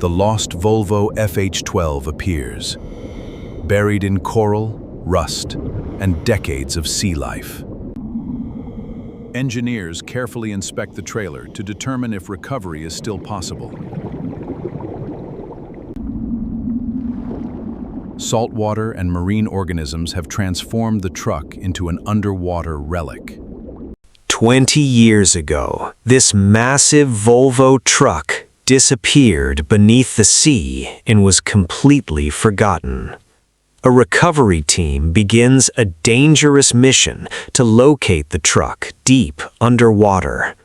the lost Volvo FH12 appears, buried in coral, rust, and decades of sea life. Engineers carefully inspect the trailer to determine if recovery is still possible. Saltwater and marine organisms have transformed the truck into an underwater relic. 20 years ago, this massive Volvo truck disappeared beneath the sea and was completely forgotten. A recovery team begins a dangerous mission to locate the truck deep underwater.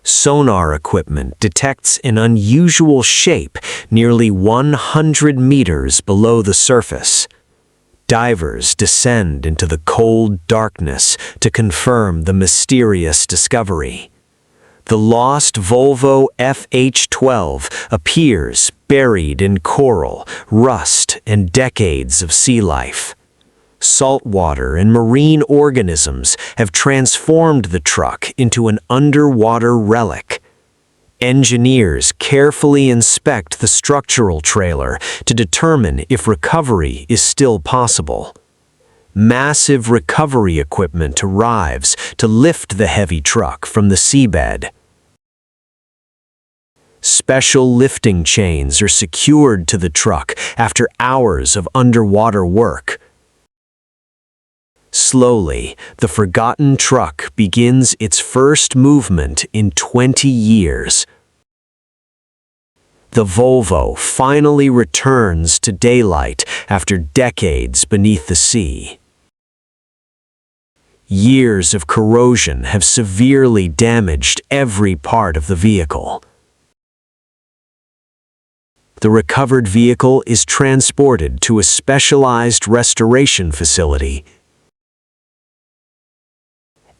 Sonar equipment detects an unusual shape nearly 100 meters below the surface. Divers descend into the cold darkness to confirm the mysterious discovery. The lost Volvo FH12 appears buried in coral, rust, and decades of sea life. Saltwater and marine organisms have transformed the truck into an underwater relic. Engineers carefully inspect the structural trailer to determine if recovery is still possible. Massive recovery equipment arrives to lift the heavy truck from the seabed. Special lifting chains are secured to the truck after hours of underwater work. Slowly, the forgotten truck begins its first movement in 20 years. The Volvo finally returns to daylight after decades beneath the sea. Years of corrosion have severely damaged every part of the vehicle. The recovered vehicle is transported to a specialized restoration facility.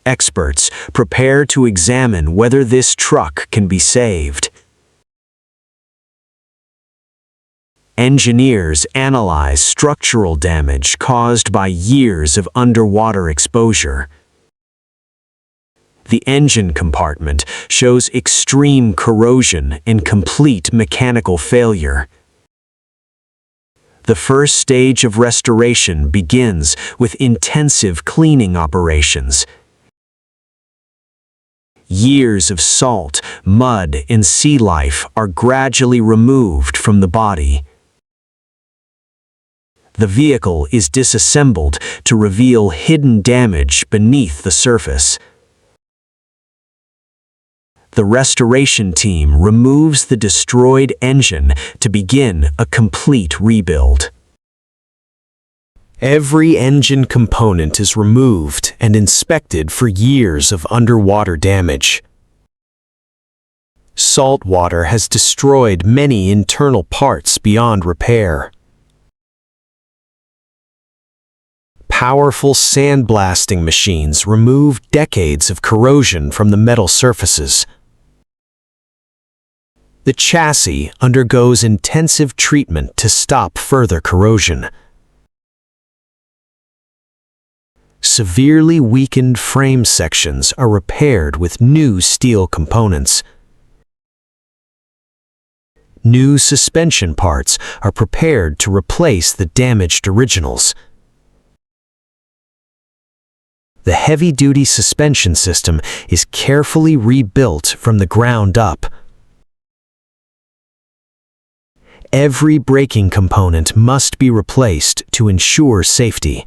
Experts prepare to examine whether this truck can be saved. Engineers analyze structural damage caused by years of underwater exposure. The engine compartment shows extreme corrosion and complete mechanical failure. The first stage of restoration begins with intensive cleaning operations. Years of salt, mud, and sea life are gradually removed from the body. The vehicle is disassembled to reveal hidden damage beneath the surface. The restoration team removes the destroyed engine to begin a complete rebuild. Every engine component is removed and inspected for years of underwater damage. Salt water has destroyed many internal parts beyond repair. Powerful sandblasting machines remove decades of corrosion from the metal surfaces. The chassis undergoes intensive treatment to stop further corrosion. Severely weakened frame sections are repaired with new steel components. New suspension parts are prepared to replace the damaged originals. The heavy-duty suspension system is carefully rebuilt from the ground up. Every braking component must be replaced to ensure safety.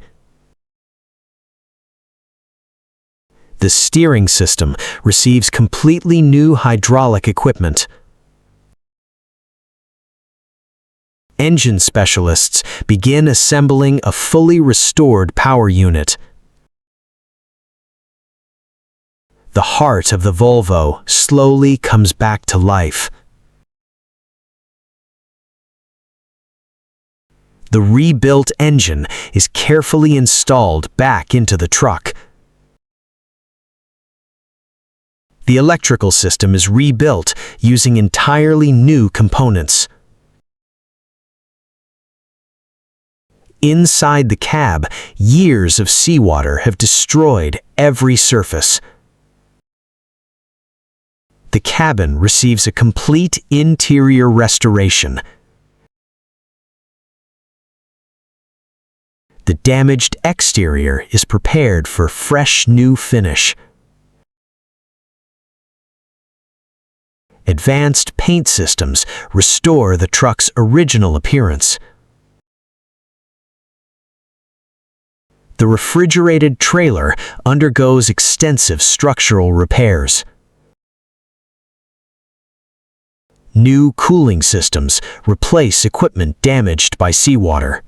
The steering system receives completely new hydraulic equipment. Engine specialists begin assembling a fully restored power unit. The heart of the Volvo slowly comes back to life. The rebuilt engine is carefully installed back into the truck. The electrical system is rebuilt using entirely new components. Inside the cab, years of seawater have destroyed every surface. the cabin receives a complete interior restoration. The damaged exterior is prepared for fresh new finish. Advanced paint systems restore the truck's original appearance. The refrigerated trailer undergoes extensive structural repairs. New cooling systems replace equipment damaged by seawater.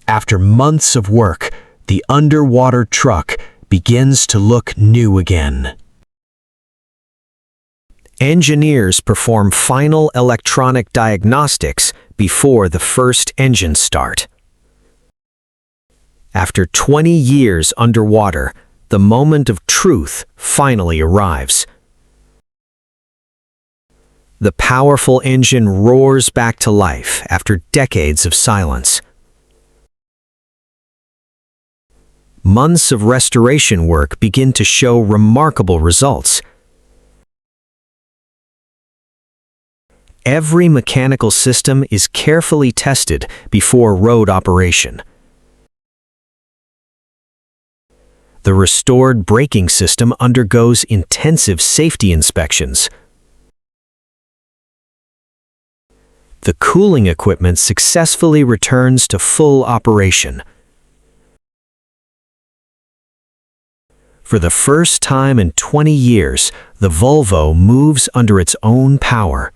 After months of work, the underwater truck begins to look new again. Engineers perform final electronic diagnostics before the first engine start. After 20 years underwater, the moment of truth finally arrives. The powerful engine roars back to life after decades of silence. Months of restoration work begin to show remarkable results. Every mechanical system is carefully tested before road operation. The restored braking system undergoes intensive safety inspections. The cooling equipment successfully returns to full operation. For the first time in 20 years, the Volvo moves under its own power.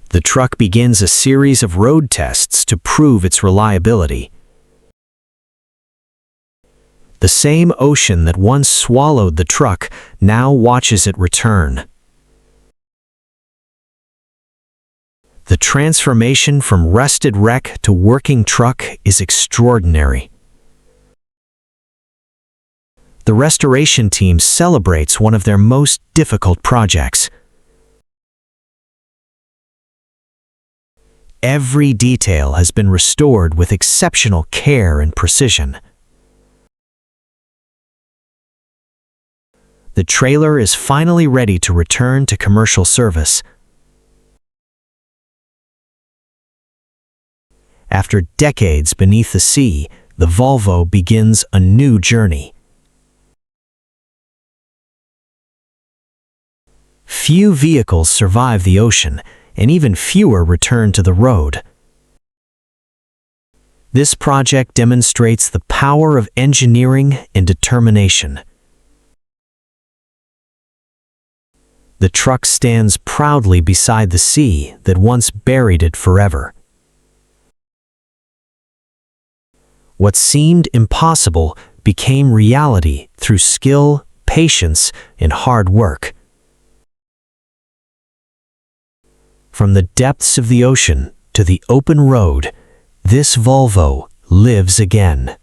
The truck begins a series of road tests to prove its reliability. The same ocean that once swallowed the truck now watches it return. The transformation from rusted wreck to working truck is extraordinary. The restoration team celebrates one of their most difficult projects. Every detail has been restored with exceptional care and precision. The trailer is finally ready to return to commercial service. After decades beneath the sea, the Volvo begins a new journey. Few vehicles survive the ocean, and even fewer return to the road. This project demonstrates the power of engineering and determination. The truck stands proudly beside the sea that once buried it forever. What seemed impossible became reality through skill, patience, and hard work. From the depths of the ocean to the open road, this Volvo lives again.